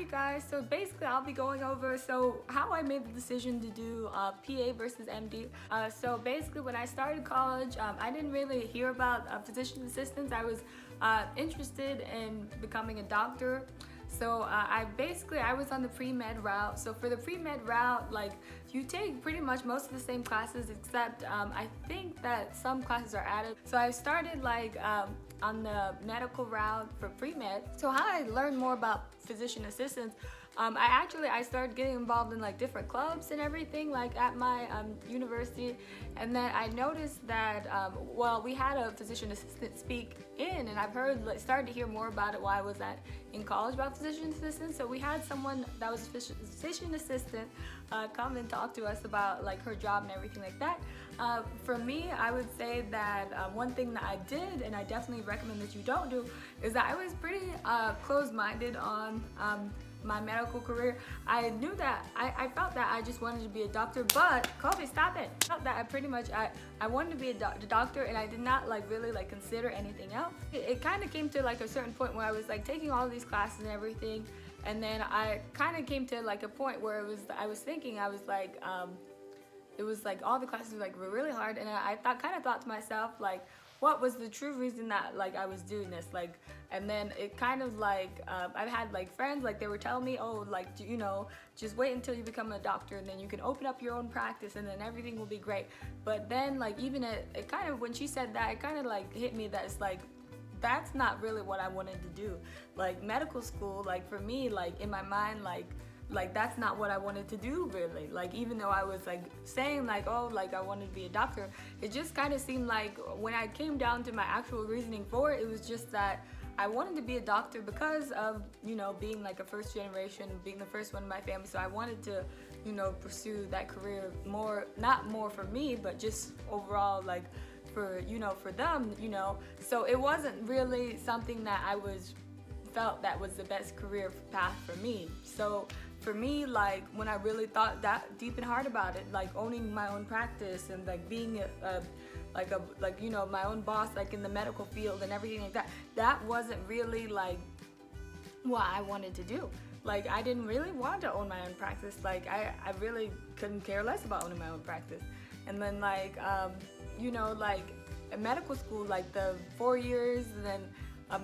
you guys. So basically I'll be going over how I made the decision to do PA versus MD. So basically when I started college, I didn't really hear about physician assistants. I was interested in becoming a doctor. So I was on the pre-med route. So for the pre-med route, like you take pretty much most of the same classes except I think that some classes are added. So I started on the medical route for pre-med. So how I learned more about physician assistants, I started getting involved in like different clubs and everything like at my university, and then I noticed that we had a physician assistant speak in, and I've started to hear more about it while I was in college about physician assistants. So we had someone that was a physician assistant come and talk to us about like her job and everything like that. For me, I would say that one thing that I did, and I definitely recommend that you don't do, is that I was pretty closed-minded on my medical career. I knew that I felt that I just wanted to be a doctor, but Kobe, stop it. I felt that I wanted to be a doctor, and I did not really consider anything else. It kind of came to like a certain point where I was like taking all these classes and everything, and then I kind of came to like a point where it was like all the classes were really hard, and I kind of thought to myself like, what was the true reason that I was doing this, and then it kind of I've had friends they were telling me, oh, just wait until you become a doctor and then you can open up your own practice and then everything will be great. But then even it kind of, when she said that, it kind of hit me that it's that's not really what I wanted to do. Medical school, for me, in my mind, that's not what I wanted to do really. Even though I was saying oh, I wanted to be a doctor, it just kind of seemed like when I came down to my actual reasoning for it, it was just that I wanted to be a doctor because of, being a first generation, being the first one in my family. So I wanted to, pursue that career more, not more for me, but just overall for them, So it wasn't really something that I felt that was the best career path for me. So for me, when I really thought that deep and hard about it, owning my own practice and being my own boss, in the medical field and everything like that, that wasn't really what I wanted to do. I didn't really want to own my own practice. I really couldn't care less about owning my own practice. And then in medical school, the 4 years, and then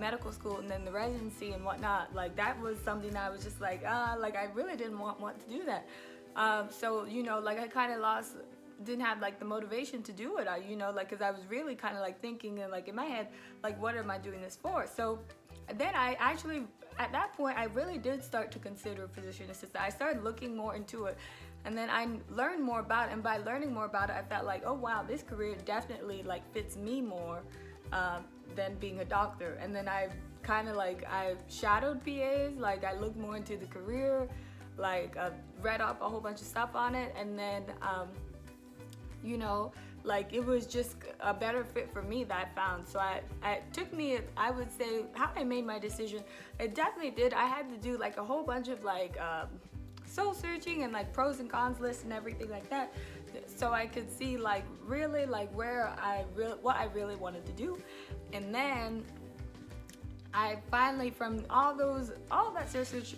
medical school, and then the residency and whatnot, that was something that I was just I really didn't want to do that. So I kind of didn't have the motivation to do it, because I was really kind of thinking in my head, what am I doing this for? So then I actually, at that point, I really did start to consider physician assistant. I started looking more into it, and then I learned more about it, and by learning more about it, I felt oh wow, this career definitely fits me more than being a doctor. And then I kind of I shadowed PAs, I looked more into the career, read up a whole bunch of stuff on it, and then it was just a better fit for me that I found. So it took me, I would say, how I made my decision, it definitely did. I had to do a whole bunch of soul searching and pros and cons lists and everything like that, so I could see really where what I really wanted to do. And then I finally, from all that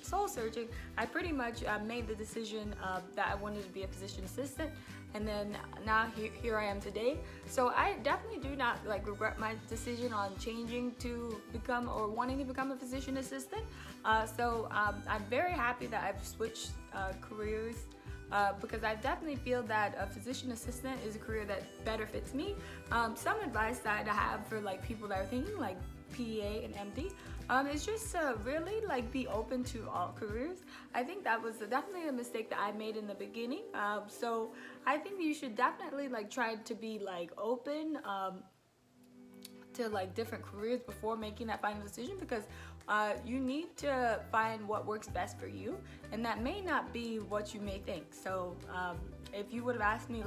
soul searching, I pretty much made the decision that I wanted to be a physician assistant, and then now here I am today. So I definitely do not regret my decision on changing to become, or wanting to become, a physician assistant. So I'm very happy that I've switched careers, because I definitely feel that a physician assistant is a career that better fits me. Some advice that I have for people that are thinking PA and MD, is just to really be open to all careers. I think that was definitely a mistake that I made in the beginning. So I think you should definitely try to be open to different careers before making that final decision, because you need to find what works best for you, and that may not be what you may think. So if you would have asked me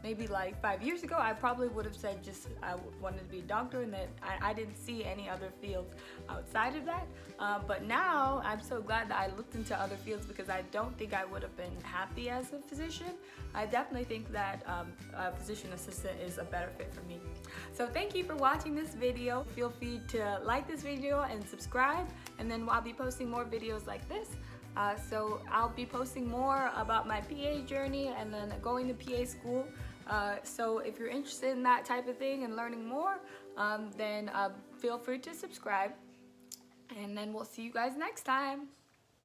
maybe 5 years ago, I probably would have said just I wanted to be a doctor, and that I didn't see any other fields outside of that. But now I'm so glad that I looked into other fields, because I don't think I would have been happy as a physician. I definitely think that a physician assistant is a better fit for me. So thank you for watching this video. Feel free to like this video and subscribe, and then I'll be posting more videos like this. So I'll be posting more about my PA journey and then going to PA school. So if you're interested in that type of thing and learning more, then feel free to subscribe. And then we'll see you guys next time.